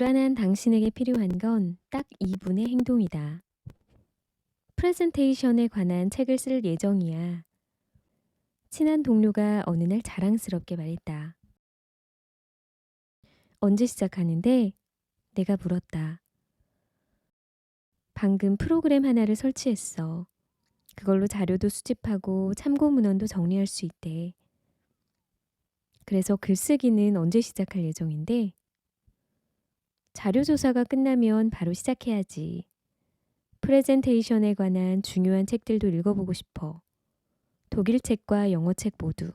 불안한 당신에게 필요한 건 딱 2분의 행동이다. 프레젠테이션에 관한 책을 쓸 예정이야. 친한 동료가 어느 날 자랑스럽게 말했다. 언제 시작하는데? 내가 물었다. 방금 프로그램 하나를 설치했어. 그걸로 자료도 수집하고 참고 문헌도 정리할 수 있대. 그래서 글쓰기는 언제 시작할 예정인데? 자료 조사가 끝나면 바로 시작해야지. 프레젠테이션에 관한 중요한 책들도 읽어보고 싶어. 독일 책과 영어 책 모두.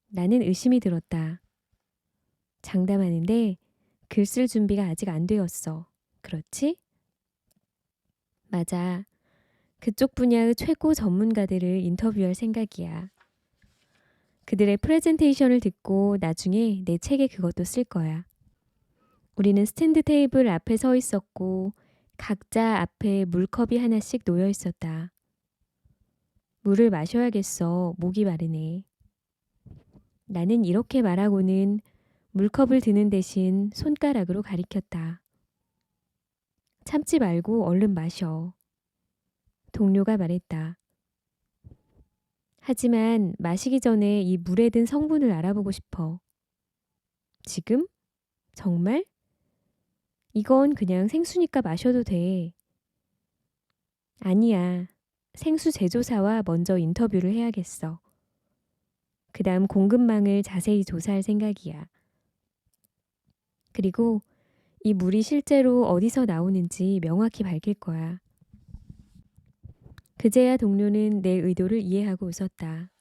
나는 의심이 들었다. 장담하는데 글 쓸 준비가 아직 안 되었어. 그렇지? 맞아. 그쪽 분야의 최고 전문가들을 인터뷰할 생각이야. 그들의 프레젠테이션을 듣고 나중에 내 책에 그것도 쓸 거야. 우리는 스탠드 테이블 앞에 서 있었고 각자 앞에 물컵이 하나씩 놓여 있었다. 물을 마셔야겠어. 목이 마르네. 나는 이렇게 말하고는 물컵을 드는 대신 손가락으로 가리켰다. 참지 말고 얼른 마셔. 동료가 말했다. 하지만 마시기 전에 이 물에 든 성분을 알아보고 싶어. 지금? 정말? 이건 그냥 생수니까 마셔도 돼. 아니야. 생수 제조사와 먼저 인터뷰를 해야겠어. 그 다음 공급망을 자세히 조사할 생각이야. 그리고 이 물이 실제로 어디서 나오는지 명확히 밝힐 거야. 그제야 동료는 내 의도를 이해하고 웃었다.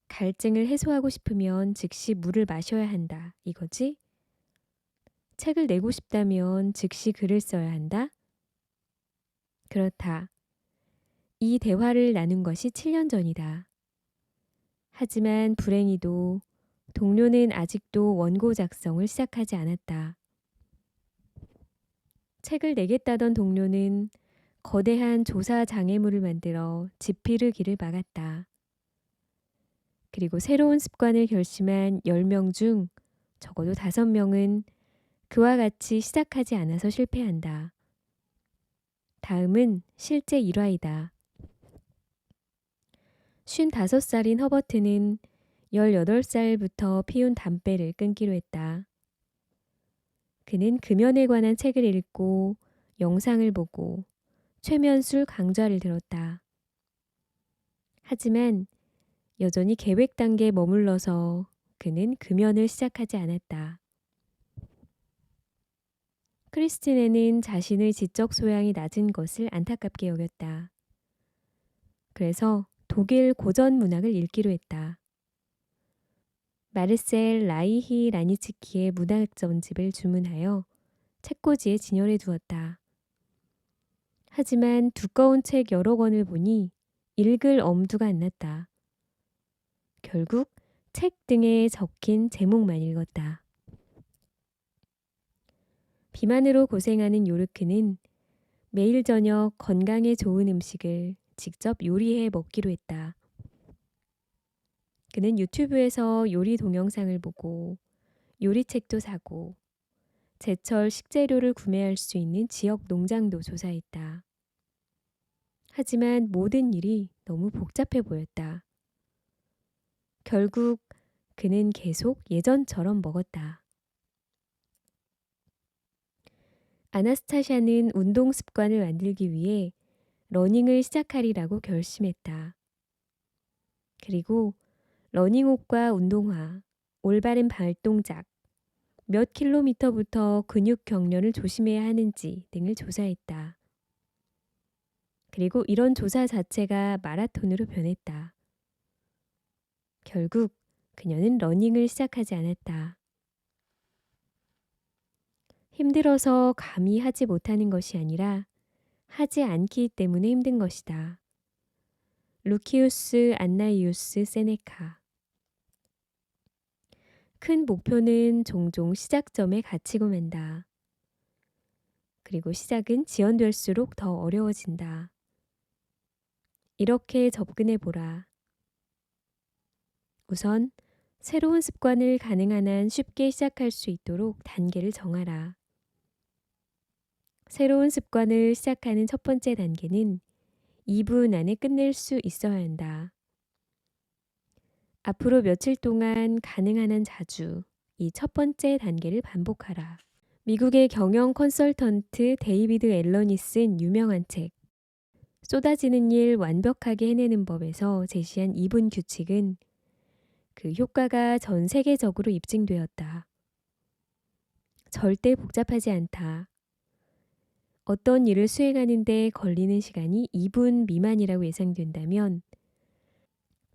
갈증을 해소하고 싶으면 즉시 물을 마셔야 한다. 이거지? 책을 내고 싶다면 즉시 글을 써야 한다? 그렇다. 이 대화를 나눈 것이 7년 전이다. 하지만 불행히도 동료는 아직도 원고 작성을 시작하지 않았다. 책을 내겠다던 동료는 거대한 조사 장애물을 만들어 지피르 길을 막았다. 그리고 새로운 습관을 결심한 10명 중 적어도 5명은 그와 같이 시작하지 않아서 실패한다. 다음은 실제 일화이다. 55살인 허버트는 18살부터 피운 담배를 끊기로 했다. 그는 금연에 관한 책을 읽고 영상을 보고 최면술 강좌를 들었다. 하지만 여전히 계획 단계에 머물러서 그는 금연을 시작하지 않았다. 크리스티네는 자신의 지적 소양이 낮은 것을 안타깝게 여겼다. 그래서 독일 고전 문학을 읽기로 했다. 마르셀 라이히 라니츠키의 문학 전집을 주문하여 책꽂이에 진열해 두었다. 하지만 두꺼운 책 여러 권을 보니 읽을 엄두가 안 났다. 결국 책 등에 적힌 제목만 읽었다. 비만으로 고생하는 요르크는 매일 저녁 건강에 좋은 음식을 직접 요리해 먹기로 했다. 그는 유튜브에서 요리 동영상을 보고 요리책도 사고 제철 식재료를 구매할 수 있는 지역 농장도 조사했다. 하지만 모든 일이 너무 복잡해 보였다. 결국 그는 계속 예전처럼 먹었다. 아나스타샤는 운동 습관을 만들기 위해 러닝을 시작하리라고 결심했다. 그리고 러닝옷과 운동화, 올바른 발동작, 몇 킬로미터부터 근육 경련을 조심해야 하는지 등을 조사했다. 그리고 이런 조사 자체가 마라톤으로 변했다. 결국 그녀는 러닝을 시작하지 않았다. 힘들어서 감히 하지 못하는 것이 아니라 하지 않기 때문에 힘든 것이다. 루키우스 안나이우스 세네카. 큰 목표는 종종 시작점에 갇히고 만다. 그리고 시작은 지연될수록 더 어려워진다. 이렇게 접근해 보라. 우선 새로운 습관을 가능한 한 쉽게 시작할 수 있도록 단계를 정하라. 새로운 습관을 시작하는 첫 번째 단계는 2분 안에 끝낼 수 있어야 한다. 앞으로 며칠 동안 가능한 한 자주 이 첫 번째 단계를 반복하라. 미국의 경영 컨설턴트 데이비드 앨런이 쓴 유명한 책 쏟아지는 일 완벽하게 해내는 법에서 제시한 2분 규칙은 그 효과가 전 세계적으로 입증되었다. 절대 복잡하지 않다. 어떤 일을 수행하는데 걸리는 시간이 2분 미만이라고 예상된다면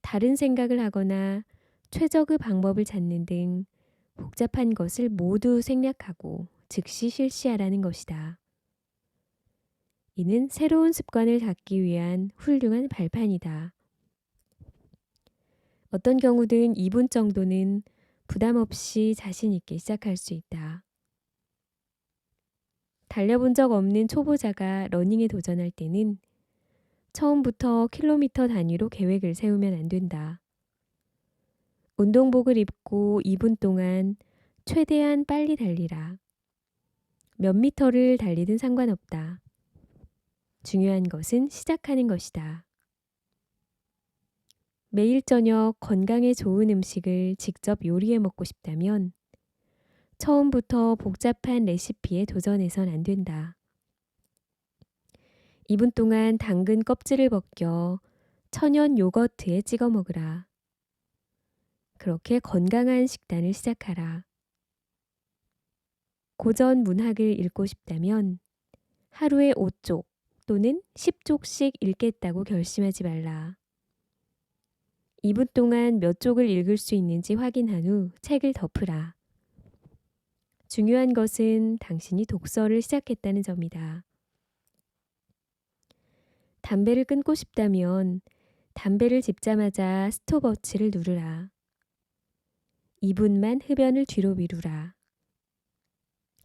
다른 생각을 하거나 최적의 방법을 찾는 등 복잡한 것을 모두 생략하고 즉시 실시하라는 것이다. 이는 새로운 습관을 갖기 위한 훌륭한 발판이다. 어떤 경우든 2분 정도는 부담 없이 자신 있게 시작할 수 있다. 달려본 적 없는 초보자가 러닝에 도전할 때는 처음부터 킬로미터 단위로 계획을 세우면 안 된다. 운동복을 입고 2분 동안 최대한 빨리 달리라. 몇 미터를 달리든 상관없다. 중요한 것은 시작하는 것이다. 매일 저녁 건강에 좋은 음식을 직접 요리해 먹고 싶다면 처음부터 복잡한 레시피에 도전해선 안 된다. 2분 동안 당근 껍질을 벗겨 천연 요거트에 찍어 먹으라. 그렇게 건강한 식단을 시작하라. 고전 문학을 읽고 싶다면 하루에 5쪽 또는 10쪽씩 읽겠다고 결심하지 말라. 2분 동안 몇 쪽을 읽을 수 있는지 확인한 후 책을 덮으라. 중요한 것은 당신이 독서를 시작했다는 점이다. 담배를 끊고 싶다면 담배를 집자마자 스톱워치를 누르라. 2분만 흡연을 뒤로 미루라.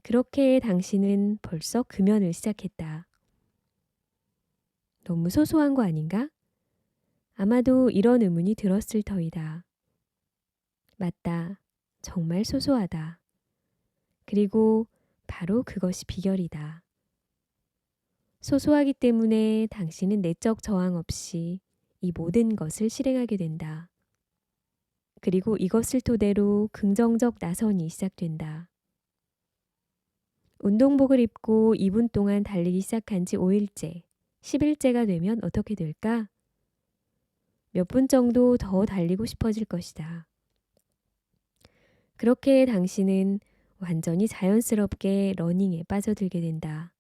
그렇게 당신은 벌써 금연을 시작했다. 너무 소소한 거 아닌가? 아마도 이런 의문이 들었을 터이다. 맞다. 정말 소소하다. 그리고 바로 그것이 비결이다. 소소하기 때문에 당신은 내적 저항 없이 이 모든 것을 실행하게 된다. 그리고 이것을 토대로 긍정적 나선이 시작된다. 운동복을 입고 2분 동안 달리기 시작한 지 5일째, 10일째가 되면 어떻게 될까? 몇 분 정도 더 달리고 싶어질 것이다. 그렇게 당신은 완전히 자연스럽게 러닝에 빠져들게 된다.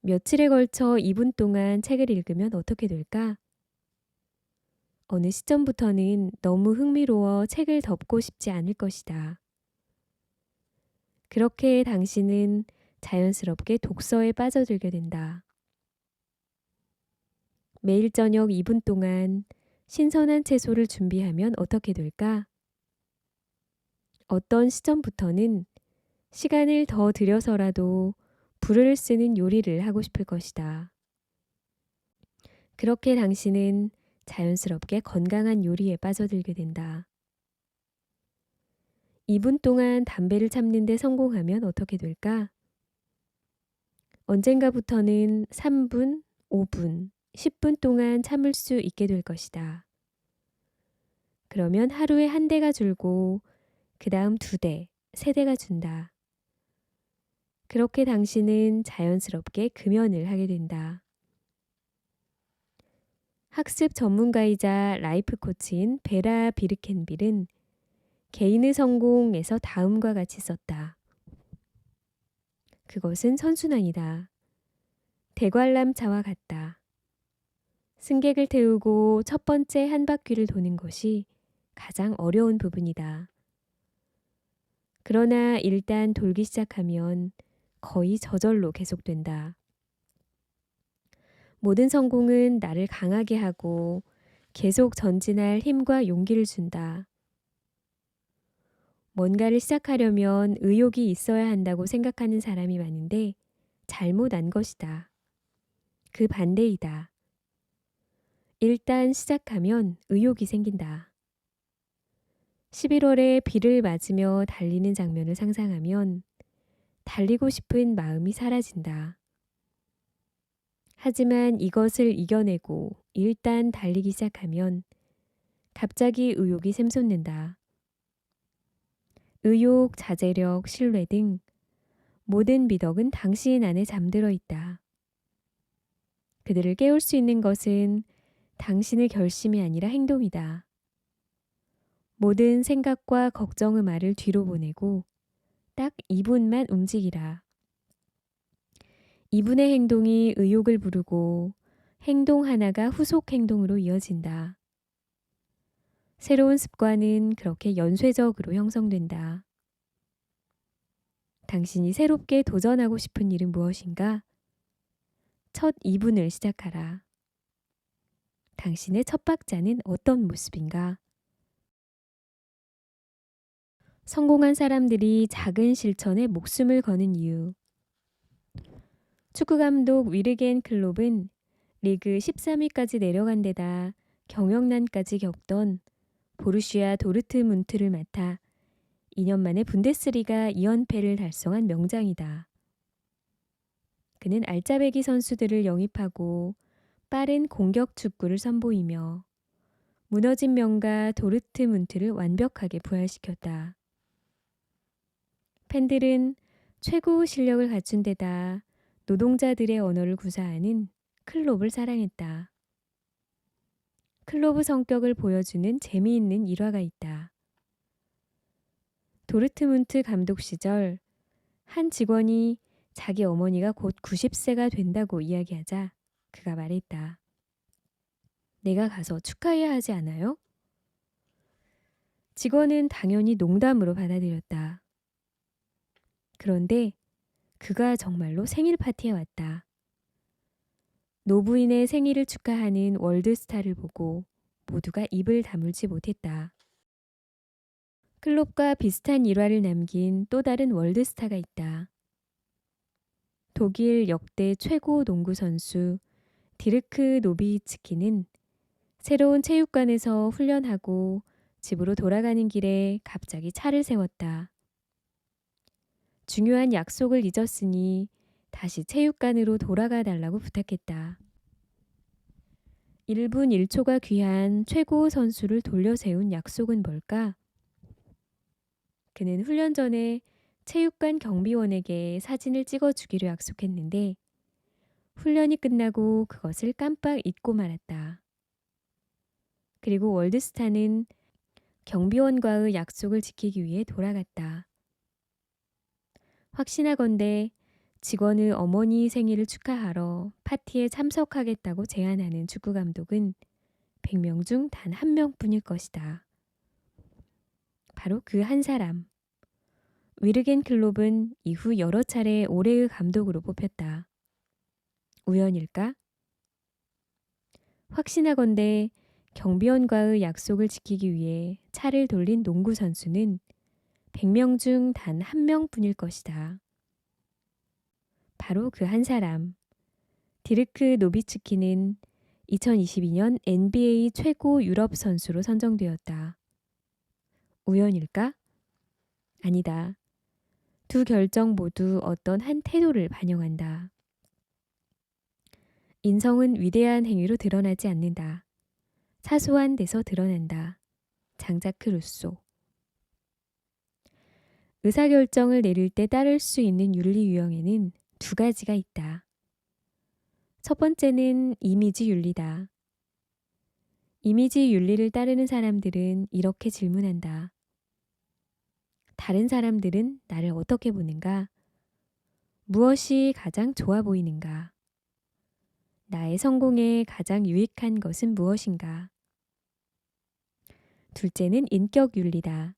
며칠에 걸쳐 2분 동안 책을 읽으면 어떻게 될까? 어느 시점부터는 너무 흥미로워 책을 덮고 싶지 않을 것이다. 그렇게 당신은 자연스럽게 독서에 빠져들게 된다. 매일 저녁 2분 동안 신선한 채소를 준비하면 어떻게 될까? 어떤 시점부터는 시간을 더 들여서라도 불을 쓰는 요리를 하고 싶을 것이다. 그렇게 당신은 자연스럽게 건강한 요리에 빠져들게 된다. 2분 동안 담배를 참는 데 성공하면 어떻게 될까? 언젠가부터는 3분, 5분, 10분 동안 참을 수 있게 될 것이다. 그러면 하루에 한 대가 줄고 그 다음 2대, 3대가 준다. 그렇게 당신은 자연스럽게 금연을 하게 된다. 학습 전문가이자 라이프 코치인 베라 비르켄빌은 개인의 성공에서 다음과 같이 썼다. 그것은 선순환이다. 대관람차와 같다. 승객을 태우고 첫 번째 한 바퀴를 도는 것이 가장 어려운 부분이다. 그러나 일단 돌기 시작하면 거의 저절로 계속된다. 모든 성공은 나를 강하게 하고 계속 전진할 힘과 용기를 준다. 뭔가를 시작하려면 의욕이 있어야 한다고 생각하는 사람이 많은데 잘못한 것이다. 그 반대이다. 일단 시작하면 의욕이 생긴다. 11월에 비를 맞으며 달리는 장면을 상상하면 달리고 싶은 마음이 사라진다. 하지만 이것을 이겨내고 일단 달리기 시작하면 갑자기 의욕이 샘솟는다. 의욕, 자제력, 신뢰 등 모든 미덕은 당신 안에 잠들어 있다. 그들을 깨울 수 있는 것은 당신의 결심이 아니라 행동이다. 모든 생각과 걱정의 말을 뒤로 보내고 딱 2분만 움직이라. 2분의 행동이 의욕을 부르고 행동 하나가 후속 행동으로 이어진다. 새로운 습관은 그렇게 연쇄적으로 형성된다. 당신이 새롭게 도전하고 싶은 일은 무엇인가? 첫 2분을 시작하라. 당신의 첫 박자는 어떤 모습인가? 성공한 사람들이 작은 실천에 목숨을 거는 이유. 축구 감독 위르겐 클롭은 리그 13위까지 내려간 데다 경영난까지 겪던 보루시아 도르트문트를 맡아 2년 만에 분데스리가 2연패를 달성한 명장이다. 그는 알짜배기 선수들을 영입하고 빠른 공격 축구를 선보이며 무너진 명가 도르트문트를 완벽하게 부활시켰다. 팬들은 최고 실력을 갖춘 데다 노동자들의 언어를 구사하는 클롭을 사랑했다. 클롭의 성격을 보여주는 재미있는 일화가 있다. 도르트문트 감독 시절 한 직원이 자기 어머니가 곧 90세가 된다고 이야기하자 그가 말했다. 내가 가서 축하해야 하지 않아요? 직원은 당연히 농담으로 받아들였다. 그런데 그가 정말로 생일 파티에 왔다. 노부인의 생일을 축하하는 월드스타를 보고 모두가 입을 다물지 못했다. 클롭과 비슷한 일화를 남긴 또 다른 월드스타가 있다. 독일 역대 최고 농구 선수 디르크 노비츠키는 새로운 체육관에서 훈련하고 집으로 돌아가는 길에 갑자기 차를 세웠다. 중요한 약속을 잊었으니 다시 체육관으로 돌아가 달라고 부탁했다. 1분 1초가 귀한 최고 선수를 돌려세운 약속은 뭘까? 그는 훈련 전에 체육관 경비원에게 사진을 찍어주기로 약속했는데 훈련이 끝나고 그것을 깜빡 잊고 말았다. 그리고 월드스타는 경비원과의 약속을 지키기 위해 돌아갔다. 확신하건대 직원의 어머니 생일을 축하하러 파티에 참석하겠다고 제안하는 축구 감독은 100명 중 단 한 명뿐일 것이다. 바로 그 한 사람. 위르겐 클롭은 이후 여러 차례 올해의 감독으로 뽑혔다. 우연일까? 확신하건대 경비원과의 약속을 지키기 위해 차를 돌린 농구 선수는 100명 중 단 한 명뿐일 것이다. 바로 그 한 사람. 디르크 노비츠키는 2022년 NBA 최고 유럽 선수로 선정되었다. 우연일까? 아니다. 두 결정 모두 어떤 한 태도를 반영한다. 인성은 위대한 행위로 드러나지 않는다. 사소한 데서 드러난다. 장자크 루소. 의사결정을 내릴 때 따를 수 있는 윤리 유형에는 두 가지가 있다. 첫 번째는 이미지 윤리다. 이미지 윤리를 따르는 사람들은 이렇게 질문한다. 다른 사람들은 나를 어떻게 보는가? 무엇이 가장 좋아 보이는가? 나의 성공에 가장 유익한 것은 무엇인가? 둘째는 인격 윤리다.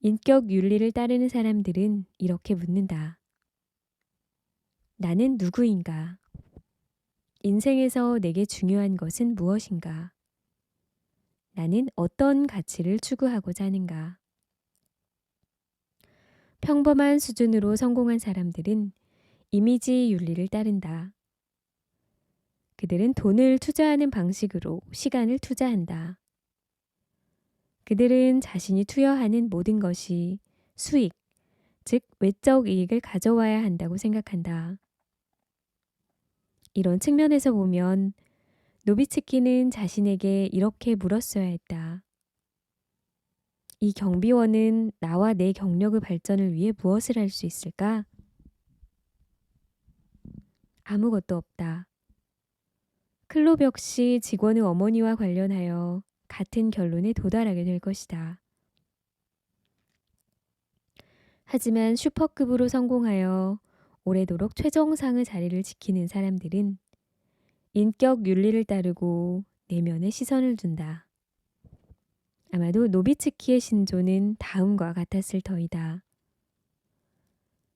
인격 윤리를 따르는 사람들은 이렇게 묻는다. 나는 누구인가? 인생에서 내게 중요한 것은 무엇인가? 나는 어떤 가치를 추구하고자 하는가? 평범한 수준으로 성공한 사람들은 이미지 윤리를 따른다. 그들은 돈을 투자하는 방식으로 시간을 투자한다. 그들은 자신이 투여하는 모든 것이 수익, 즉 외적 이익을 가져와야 한다고 생각한다. 이런 측면에서 보면 노비츠키는 자신에게 이렇게 물었어야 했다. 이 경비원은 나와 내 경력의 발전을 위해 무엇을 할 수 있을까? 아무것도 없다. 클롭 역시 직원의 어머니와 관련하여 같은 결론에 도달하게 될 것이다. 하지만 슈퍼급으로 성공하여 오래도록 최정상의 자리를 지키는 사람들은 인격 윤리를 따르고 내면에 시선을 둔다. 아마도 노비츠키의 신조는 다음과 같았을 터이다.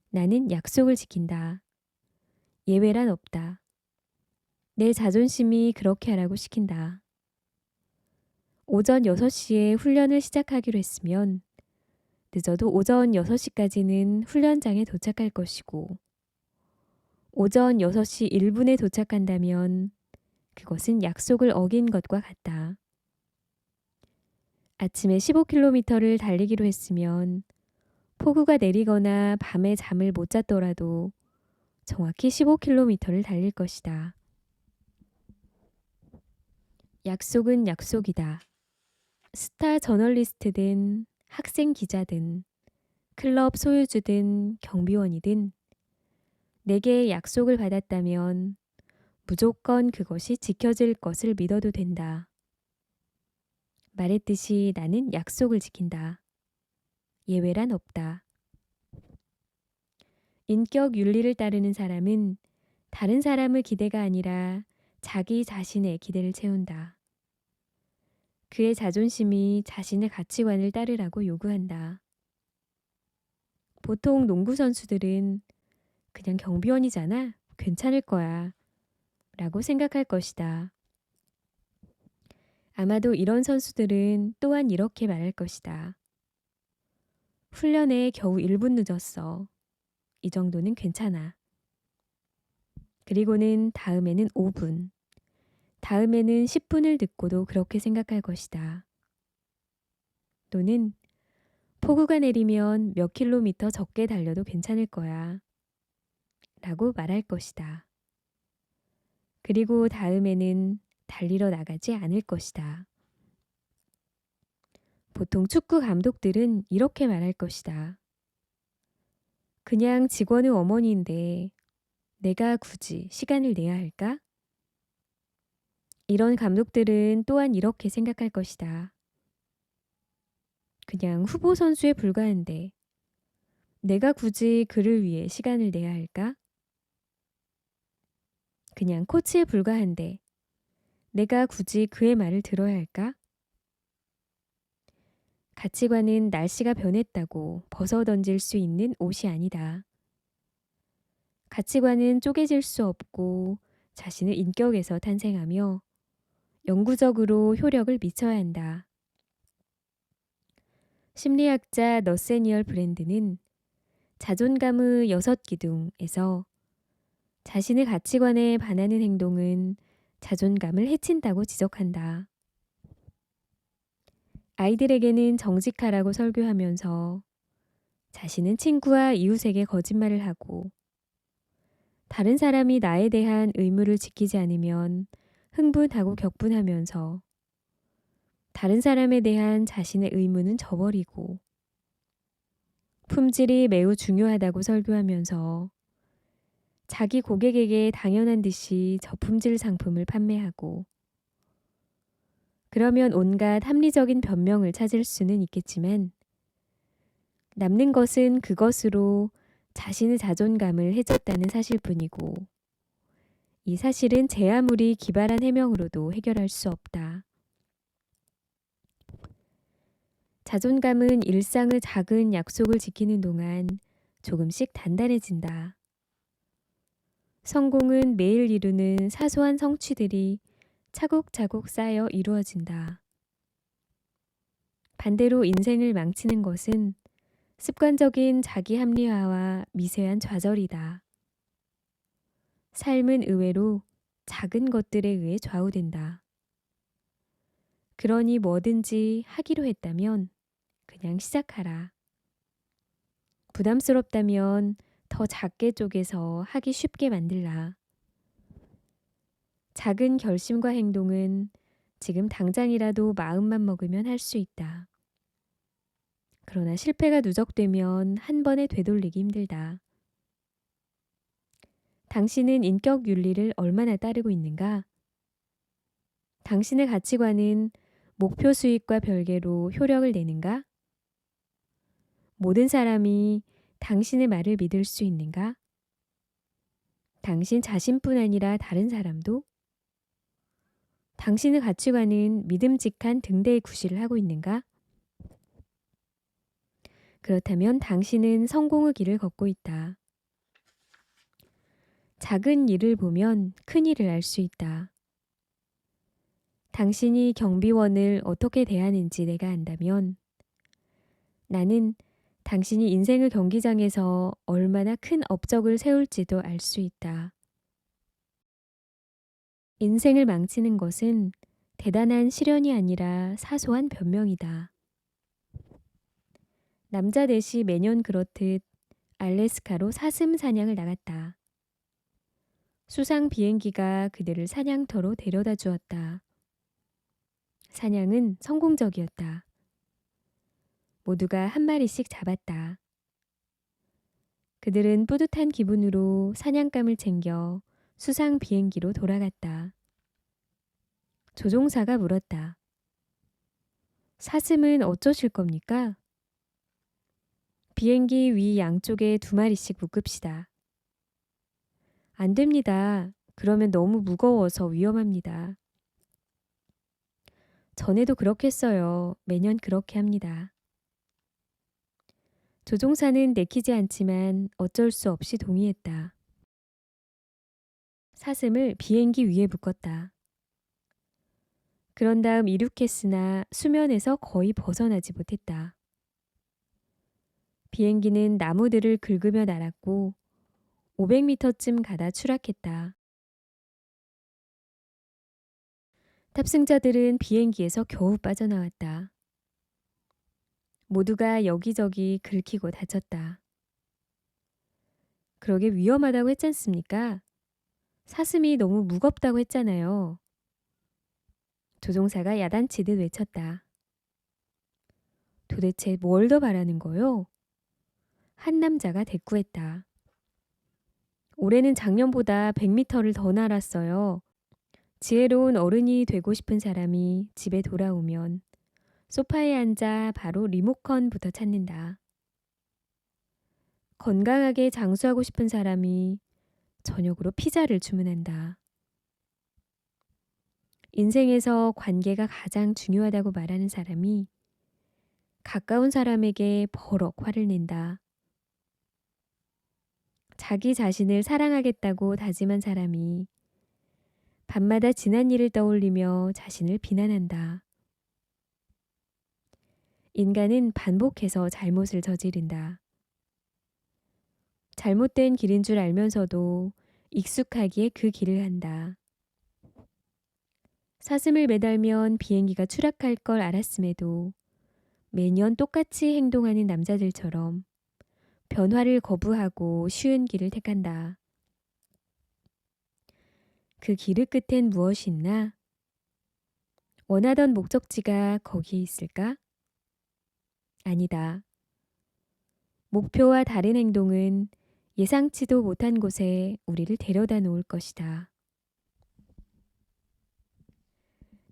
나는 약속을 지킨다. 예외란 없다. 내 자존심이 그렇게 하라고 시킨다. 오전 6시에 훈련을 시작하기로 했으면 늦어도 오전 6시까지는 훈련장에 도착할 것이고 오전 6시 1분에 도착한다면 그것은 약속을 어긴 것과 같다. 아침에 15km를 달리기로 했으면 폭우가 내리거나 밤에 잠을 못 잤더라도 정확히 15km를 달릴 것이다. 약속은 약속이다. 스타 저널리스트든 학생 기자든 클럽 소유주든 경비원이든 내게 약속을 받았다면 무조건 그것이 지켜질 것을 믿어도 된다. 말했듯이 나는 약속을 지킨다. 예외란 없다. 인격 윤리를 따르는 사람은 다른 사람의 기대가 아니라 자기 자신의 기대를 채운다. 그의 자존심이 자신의 가치관을 따르라고 요구한다. 보통 농구 선수들은 그냥 경비원이잖아. 괜찮을 거야. 라고 생각할 것이다. 아마도 이런 선수들은 또한 이렇게 말할 것이다. 훈련에 겨우 1분 늦었어. 이 정도는 괜찮아. 그리고는 다음에는 5분, 다음에는 10분을 듣고도 그렇게 생각할 것이다. 또는 폭우가 내리면 몇 킬로미터 적게 달려도 괜찮을 거야. 라고 말할 것이다. 그리고 다음에는 달리러 나가지 않을 것이다. 보통 축구 감독들은 이렇게 말할 것이다. 그냥 직원의 어머니인데 내가 굳이 시간을 내야 할까? 이런 감독들은 또한 이렇게 생각할 것이다. 그냥 후보 선수에 불과한데 내가 굳이 그를 위해 시간을 내야 할까? 그냥 코치에 불과한데 내가 굳이 그의 말을 들어야 할까? 가치관은 날씨가 변했다고 벗어 던질 수 있는 옷이 아니다. 가치관은 쪼개질 수 없고 자신의 인격에서 탄생하며 영구적으로 효력을 미쳐야 한다. 심리학자 너세니얼 브랜드는 자존감의 6기둥에서 자신의 가치관에 반하는 행동은 자존감을 해친다고 지적한다. 아이들에게는 정직하라고 설교하면서 자신은 친구와 이웃에게 거짓말을 하고 다른 사람이 나에 대한 의무를 지키지 않으면 흥분하고 격분하면서 다른 사람에 대한 자신의 의무는 저버리고 품질이 매우 중요하다고 설교하면서 자기 고객에게 당연한 듯이 저품질 상품을 판매하고 그러면 온갖 합리적인 변명을 찾을 수는 있겠지만 남는 것은 그것으로 자신의 자존감을 해쳤다는 사실뿐이고 이 사실은 제 아무리 기발한 해명으로도 해결할 수 없다. 자존감은 일상의 작은 약속을 지키는 동안 조금씩 단단해진다. 성공은 매일 이루는 사소한 성취들이 차곡차곡 쌓여 이루어진다. 반대로 인생을 망치는 것은 습관적인 자기 합리화와 미세한 좌절이다. 삶은 의외로 작은 것들에 의해 좌우된다. 그러니 뭐든지 하기로 했다면 그냥 시작하라. 부담스럽다면 더 작게 쪼개서 하기 쉽게 만들라. 작은 결심과 행동은 지금 당장이라도 마음만 먹으면 할 수 있다. 그러나 실패가 누적되면 한 번에 되돌리기 힘들다. 당신은 인격 윤리를 얼마나 따르고 있는가? 당신의 가치관은 목표 수익과 별개로 효력을 내는가? 모든 사람이 당신의 말을 믿을 수 있는가? 당신 자신뿐 아니라 다른 사람도? 당신의 가치관은 믿음직한 등대의 구실을 하고 있는가? 그렇다면 당신은 성공의 길을 걷고 있다. 작은 일을 보면 큰 일을 알 수 있다. 당신이 경비원을 어떻게 대하는지 내가 안다면 나는 당신이 인생의 경기장에서 얼마나 큰 업적을 세울지도 알 수 있다. 인생을 망치는 것은 대단한 시련이 아니라 사소한 변명이다. 남자 넷이 매년 그렇듯 알래스카로 사슴 사냥을 나갔다. 수상 비행기가 그들을 사냥터로 데려다 주었다. 사냥은 성공적이었다. 모두가 한 마리씩 잡았다. 그들은 뿌듯한 기분으로 사냥감을 챙겨 수상 비행기로 돌아갔다. 조종사가 물었다. 사슴은 어쩌실 겁니까? 비행기 위 양쪽에 2마리씩 묶읍시다. 안 됩니다. 그러면 너무 무거워서 위험합니다. 전에도 그렇게 했어요. 매년 그렇게 합니다. 조종사는 내키지 않지만 어쩔 수 없이 동의했다. 사슴을 비행기 위에 묶었다. 그런 다음 이륙했으나 수면에서 거의 벗어나지 못했다. 비행기는 나무들을 긁으며 날았고 500m쯤 가다 추락했다. 탑승자들은 비행기에서 겨우 빠져나왔다. 모두가 여기저기 긁히고 다쳤다. 그러게 위험하다고 했지 않습니까? 사슴이 너무 무겁다고 했잖아요. 조종사가 야단치듯 외쳤다. 도대체 뭘 더 바라는 거요? 한 남자가 대꾸했다. 올해는 작년보다 100m를 더 날았어요. 지혜로운 어른이 되고 싶은 사람이 집에 돌아오면 소파에 앉아 바로 리모컨부터 찾는다. 건강하게 장수하고 싶은 사람이 저녁으로 피자를 주문한다. 인생에서 관계가 가장 중요하다고 말하는 사람이 가까운 사람에게 버럭 화를 낸다. 자기 자신을 사랑하겠다고 다짐한 사람이 밤마다 지난 일을 떠올리며 자신을 비난한다. 인간은 반복해서 잘못을 저지른다. 잘못된 길인 줄 알면서도 익숙하기에 그 길을 한다. 사슴을 매달면 비행기가 추락할 걸 알았음에도 매년 똑같이 행동하는 남자들처럼 변화를 거부하고 쉬운 길을 택한다. 그 길의 끝엔 무엇이 있나? 원하던 목적지가 거기에 있을까? 아니다. 목표와 다른 행동은 예상치도 못한 곳에 우리를 데려다 놓을 것이다.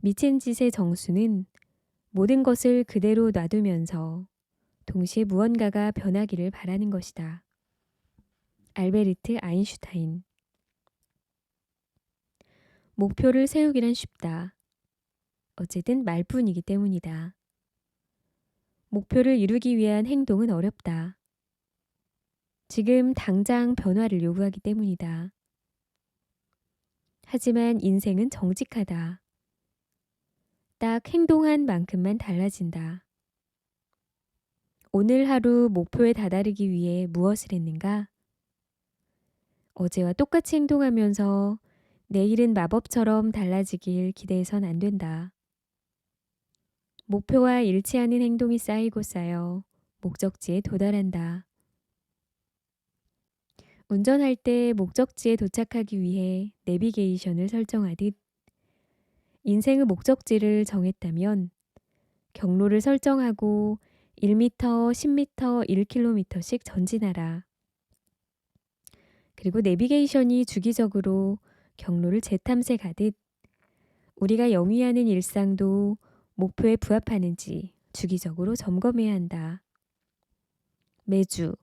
미친 짓의 정수는 모든 것을 그대로 놔두면서 동시에 무언가가 변하기를 바라는 것이다. 알베르트 아인슈타인. 목표를 세우기란 쉽다. 어쨌든 말뿐이기 때문이다. 목표를 이루기 위한 행동은 어렵다. 지금 당장 변화를 요구하기 때문이다. 하지만 인생은 정직하다. 딱 행동한 만큼만 달라진다. 오늘 하루 목표에 다다르기 위해 무엇을 했는가? 어제와 똑같이 행동하면서 내일은 마법처럼 달라지길 기대해선 안 된다. 목표와 일치하는 행동이 쌓이고 쌓여 목적지에 도달한다. 운전할 때 목적지에 도착하기 위해 내비게이션을 설정하듯 인생의 목적지를 정했다면 경로를 설정하고 1m, 10m, 1km씩 전진하라. 그리고 내비게이션이 주기적으로 경로를 재탐색하듯 우리가 영위하는 일상도 목표에 부합하는지 주기적으로 점검해야 한다. 매주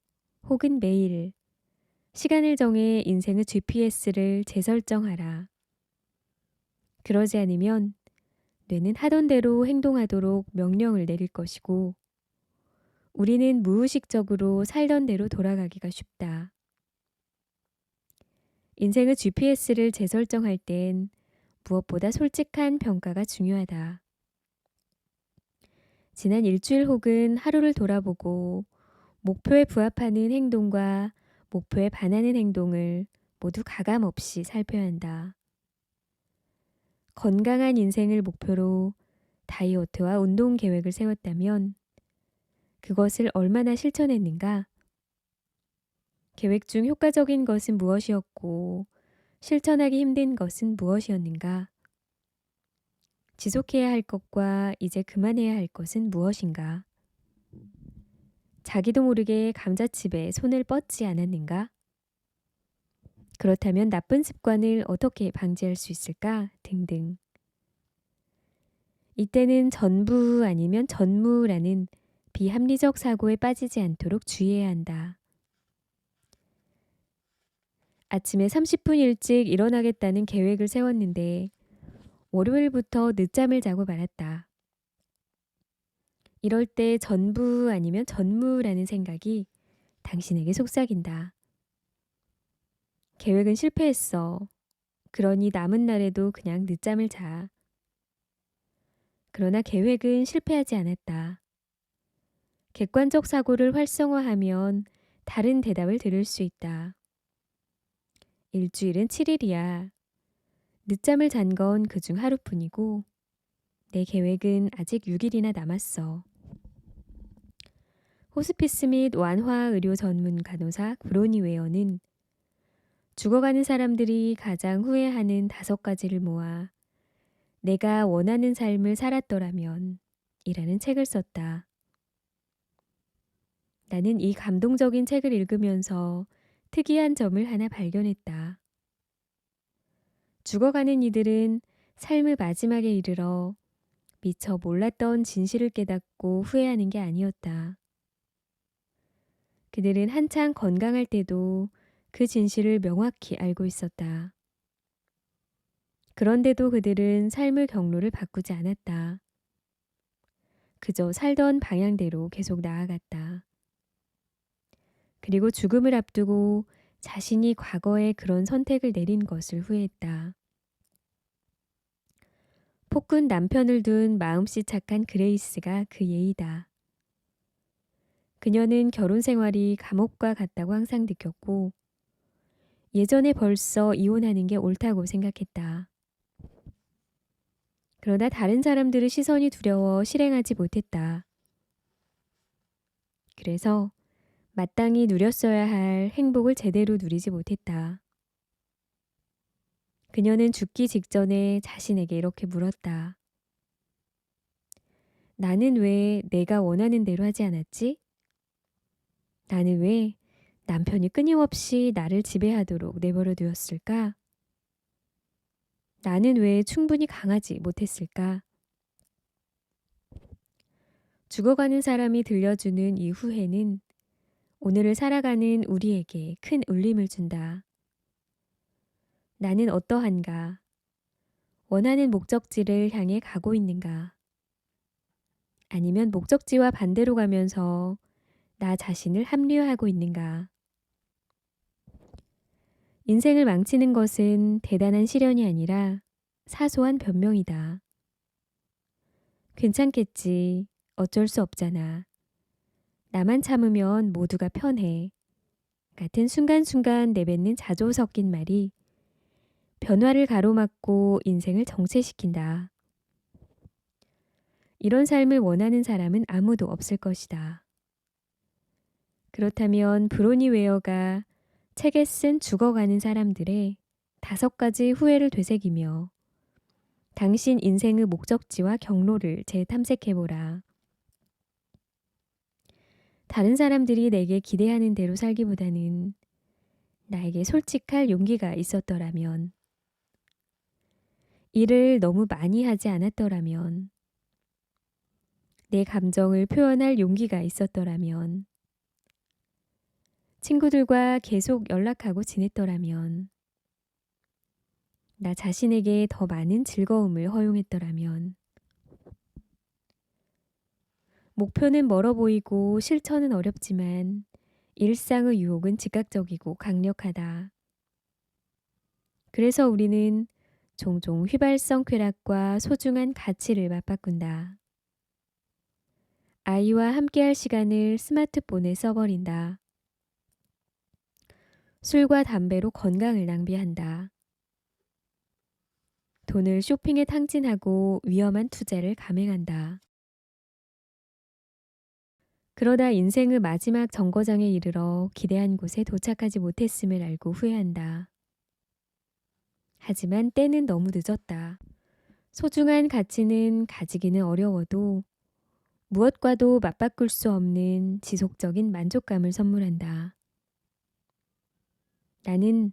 혹은 매일 시간을 정해 인생의 GPS를 재설정하라. 그러지 않으면 뇌는 하던 대로 행동하도록 명령을 내릴 것이고 우리는 무의식적으로 살던 대로 돌아가기가 쉽다. 인생의 GPS를 재설정할 땐 무엇보다 솔직한 평가가 중요하다. 지난 일주일 혹은 하루를 돌아보고 목표에 부합하는 행동과 목표에 반하는 행동을 모두 가감없이 살펴야 한다. 건강한 인생을 목표로 다이어트와 운동 계획을 세웠다면 그것을 얼마나 실천했는가? 계획 중 효과적인 것은 무엇이었고 실천하기 힘든 것은 무엇이었는가? 지속해야 할 것과 이제 그만해야 할 것은 무엇인가? 자기도 모르게 감자칩에 손을 뻗지 않았는가? 그렇다면 나쁜 습관을 어떻게 방지할 수 있을까? 등등. 이때는 전부 아니면 전무라는 비합리적 사고에 빠지지 않도록 주의해야 한다. 아침에 30분 일찍 일어나겠다는 계획을 세웠는데 월요일부터 늦잠을 자고 말았다. 이럴 때 전부 아니면 전무라는 생각이 당신에게 속삭인다. 계획은 실패했어. 그러니 남은 날에도 그냥 늦잠을 자. 그러나 계획은 실패하지 않았다. 객관적 사고를 활성화하면 다른 대답을 들을 수 있다. 일주일은 7일이야. 늦잠을 잔 건 그중 하루뿐이고 내 계획은 아직 6일이나 남았어. 호스피스 및 완화 의료 전문 간호사 브로니 웨어는 죽어가는 사람들이 가장 후회하는 5가지를 모아 내가 원하는 삶을 살았더라면 이라는 책을 썼다. 나는 이 감동적인 책을 읽으면서 특이한 점을 하나 발견했다. 죽어가는 이들은 삶의 마지막에 이르러 미처 몰랐던 진실을 깨닫고 후회하는 게 아니었다. 그들은 한창 건강할 때도 그 진실을 명확히 알고 있었다. 그런데도 그들은 삶의 경로를 바꾸지 않았다. 그저 살던 방향대로 계속 나아갔다. 그리고 죽음을 앞두고 자신이 과거에 그런 선택을 내린 것을 후회했다. 폭군 남편을 둔 마음씨 착한 그레이스가 그 예이다. 그녀는 결혼 생활이 감옥과 같다고 항상 느꼈고 예전에 벌써 이혼하는 게 옳다고 생각했다. 그러나 다른 사람들의 시선이 두려워 실행하지 못했다. 그래서 마땅히 누렸어야 할 행복을 제대로 누리지 못했다. 그녀는 죽기 직전에 자신에게 이렇게 물었다. 나는 왜 내가 원하는 대로 하지 않았지? 나는 왜 남편이 끊임없이 나를 지배하도록 내버려 두었을까? 나는 왜 충분히 강하지 못했을까? 죽어가는 사람이 들려주는 이 후회는 오늘을 살아가는 우리에게 큰 울림을 준다. 나는 어떠한가? 원하는 목적지를 향해 가고 있는가? 아니면 목적지와 반대로 가면서 나 자신을 합리화하고 있는가? 인생을 망치는 것은 대단한 시련이 아니라 사소한 변명이다. 괜찮겠지. 어쩔 수 없잖아. 나만 참으면 모두가 편해. 같은 순간순간 내뱉는 자조 섞인 말이 변화를 가로막고 인생을 정체시킨다. 이런 삶을 원하는 사람은 아무도 없을 것이다. 그렇다면 브로니 웨어가 책에 쓴 죽어가는 사람들의 5가지 후회를 되새기며 당신 인생의 목적지와 경로를 재탐색해보라. 다른 사람들이 내게 기대하는 대로 살기보다는 나에게 솔직할 용기가 있었더라면, 일을 너무 많이 하지 않았더라면, 내 감정을 표현할 용기가 있었더라면, 친구들과 계속 연락하고 지냈더라면, 나 자신에게 더 많은 즐거움을 허용했더라면, 목표는 멀어 보이고 실천은 어렵지만 일상의 유혹은 즉각적이고 강력하다. 그래서 우리는 종종 휘발성 쾌락과 소중한 가치를 맞바꾼다. 아이와 함께할 시간을 스마트폰에 써버린다. 술과 담배로 건강을 낭비한다. 돈을 쇼핑에 탕진하고 위험한 투자를 감행한다. 그러다 인생의 마지막 정거장에 이르러 기대한 곳에 도착하지 못했음을 알고 후회한다. 하지만 때는 너무 늦었다. 소중한 가치는 가지기는 어려워도 무엇과도 맞바꿀 수 없는 지속적인 만족감을 선물한다. 나는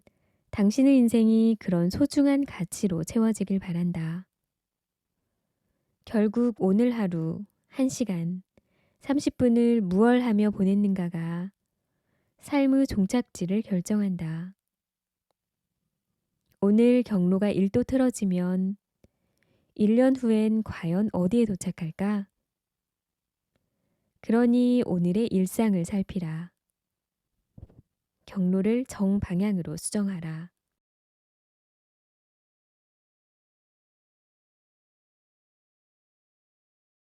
당신의 인생이 그런 소중한 가치로 채워지길 바란다. 결국 오늘 하루 1시간 30분을 무얼 하며 보냈는가가 삶의 종착지를 결정한다. 오늘 경로가 1도 틀어지면 1년 후엔 과연 어디에 도착할까? 그러니 오늘의 일상을 살피라. 경로를 정방향으로 수정하라.